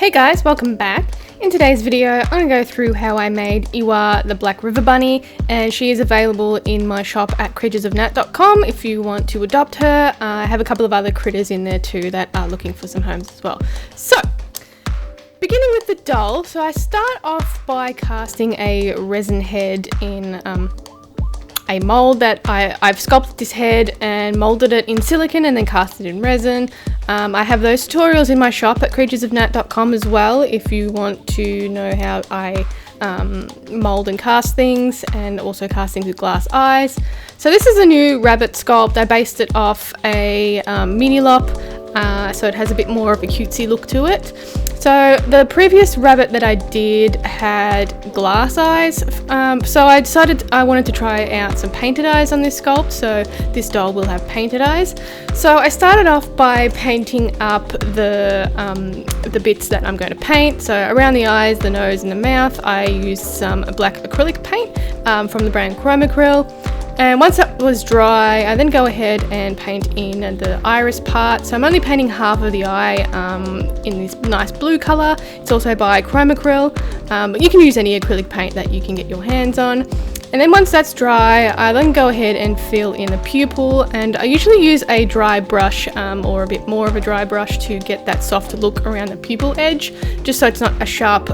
Hey guys, welcome back. In today's video, I'm going to go through how I made Iwa the Black River Bunny, and she is available in my shop at creaturesofnat.com if you want to adopt her. I have a couple of other critters in there too that are looking for some homes as well. So, beginning with the doll, so I start off by casting a resin head in a mold that I've sculpted this head and molded it in silicone and then cast it in resin. I have those tutorials in my shop at creaturesofnat.com as well if you want to know how I mold and cast things, and also cast things with glass eyes. So this is a new rabbit sculpt. I based it off a mini lop, so it has a bit more of a cutesy look to it. So the previous rabbit that I did had glass eyes, so I decided I wanted to try out some painted eyes on this sculpt, so this doll will have painted eyes. So I started off by painting up the bits that I'm going to paint. So around the eyes, the nose and the mouth, I used some black acrylic paint from the brand Chromacryl. And once that was dry, I then go ahead and paint in the iris part. So I'm only painting half of the eye in this nice blue colour. It's also by Chromacryl, but you can use any acrylic paint that you can get your hands on. And then once that's dry, I then go ahead and fill in the pupil, and I usually use a dry brush or a bit more of a dry brush to get that soft look around the pupil edge, just so it's not a sharp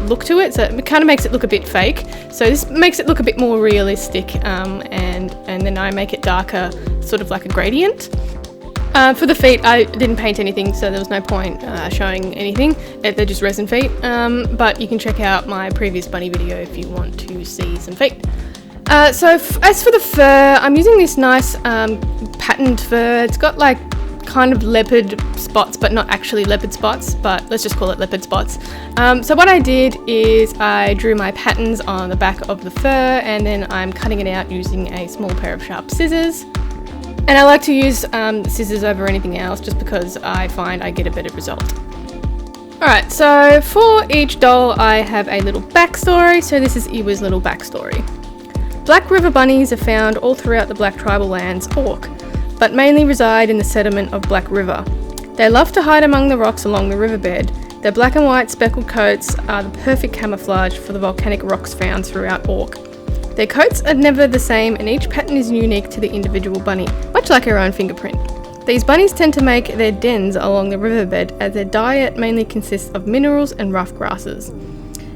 look to it, so it kind of makes it look a bit fake. So this makes it look a bit more realistic, and then I make it darker, sort of like a gradient. For the feet, I didn't paint anything, so there was no point showing anything. They're just resin feet, but you can check out my previous bunny video if you want to see some feet. So as for the fur, I'm using this nice patterned fur. It's got like kind of leopard spots, but not actually leopard spots, but let's just call it leopard spots. So what I did is I drew my patterns on the back of the fur, and then I'm cutting it out using a small pair of sharp scissors. And I like to use scissors over anything else just because I find I get a better result. Alright, so for each doll I have a little backstory. So this is Iwa's little backstory. Black river bunnies are found all throughout the Black Tribal Lands, Orc, but mainly reside in the sediment of Black River. They love to hide among the rocks along the riverbed. Their black and white speckled coats are the perfect camouflage for the volcanic rocks found throughout Orc. Their coats are never the same, and each pattern is unique to the individual bunny, much like her own fingerprint. These bunnies tend to make their dens along the riverbed, as their diet mainly consists of minerals and rough grasses.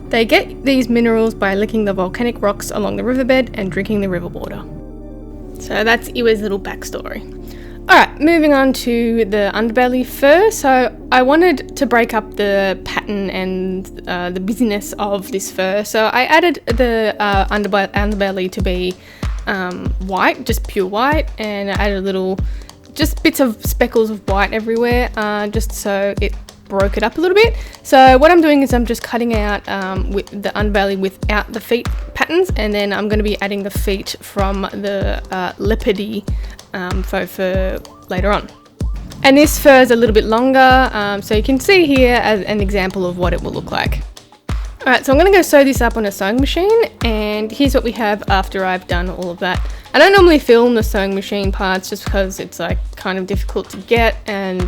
They get these minerals by licking the volcanic rocks along the riverbed and drinking the river water. So that's Iwa's little backstory. Alright, moving on to the underbelly fur. So I wanted to break up the pattern and the busyness of this fur. So I added the underbelly to be white, just pure white, and I added just bits of speckles of white everywhere, just so it broke it up a little bit. So what I'm doing is I'm just cutting out with the underbelly without the feet patterns, and then I'm going to be adding the feet from the leopardy faux fur later on. And this fur is a little bit longer, so you can see here as an example of what it will look like. Alright, so I'm going to go sew this up on a sewing machine, and here's what we have after I've done all of that. I don't normally film the sewing machine parts just because it's like kind of difficult to get, and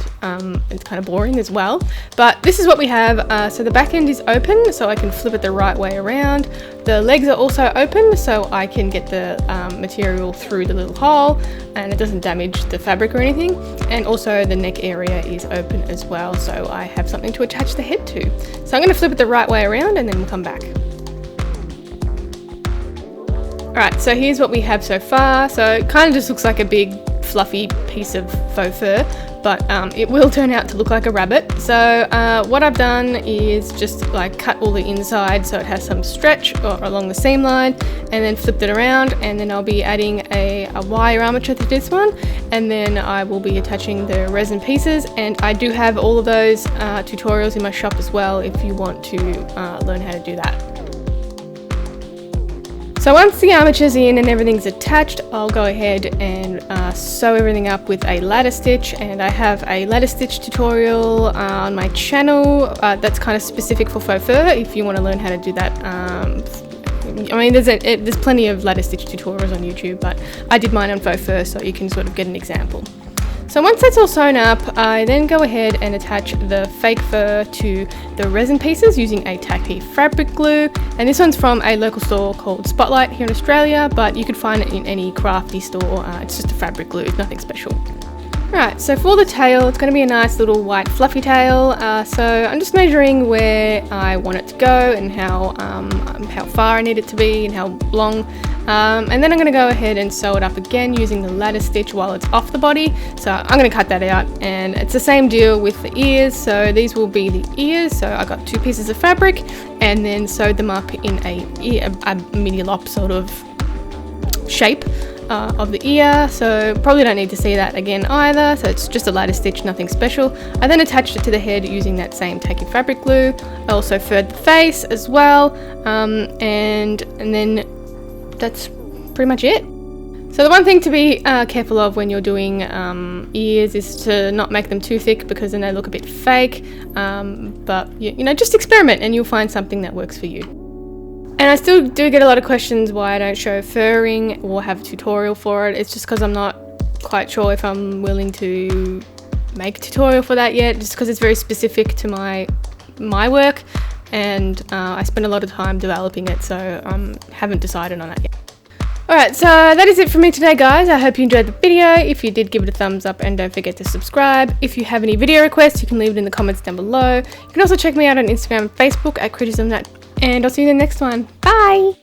it's kind of boring as well. But this is what we have. So the back end is open, so I can flip it the right way around. The legs are also open, so I can get the material through the little hole, and it doesn't damage the fabric or anything. And also the neck area is open as well, so I have something to attach the head to. So I'm going to flip it the right way around, and then we'll come back. Alright, so here's what we have so far. So it kind of just looks like a big fluffy piece of faux fur, but it will turn out to look like a rabbit. So what I've done is just like cut all the inside so it has some stretch along the seam line, and then flipped it around, and then I'll be adding a wire armature to this one, and then I will be attaching the resin pieces. And I do have all of those tutorials in my shop as well if you want to learn how to do that. So once the armature's in and everything's attached, I'll go ahead and sew everything up with a ladder stitch, and I have a ladder stitch tutorial on my channel that's kind of specific for faux fur if you want to learn how to do that. I mean, there's plenty of ladder stitch tutorials on YouTube, but I did mine on faux fur so you can sort of get an example. So once that's all sewn up, I then go ahead and attach the fake fur to the resin pieces using a tacky fabric glue. And this one's from a local store called Spotlight here in Australia, but you could find it in any crafty store. It's just a fabric glue, it's nothing special. Right, so for the tail, it's going to be a nice little white fluffy tail. So I'm just measuring where I want it to go and how far I need it to be and how long. And then I'm going to go ahead and sew it up again using the ladder stitch while it's off the body. So I'm going to cut that out, and it's the same deal with the ears. So these will be the ears. So I got 2 pieces of fabric and then sewed them up in a mini lop sort of shape of the ear, so probably don't need to see that again either. So it's just a ladder stitch, nothing special. I then attached it to the head using that same tacky fabric glue. I also furred the face as well, and then that's pretty much it. So the one thing to be careful of when you're doing ears is to not make them too thick, because then they look a bit fake. But you know, just experiment and you'll find something that works for you. And I still do get a lot of questions why I don't show furring or have a tutorial for it. It's just because I'm not quite sure if I'm willing to make a tutorial for that yet, just because it's very specific to my work, and I spend a lot of time developing it, so I haven't decided on that yet. Alright, so that is it for me today, guys. I hope you enjoyed the video. If you did, give it a thumbs up and don't forget to subscribe. If you have any video requests, you can leave it in the comments down below. You can also check me out on Instagram and Facebook at Critters of Nat. And I'll see you in the next one. Bye!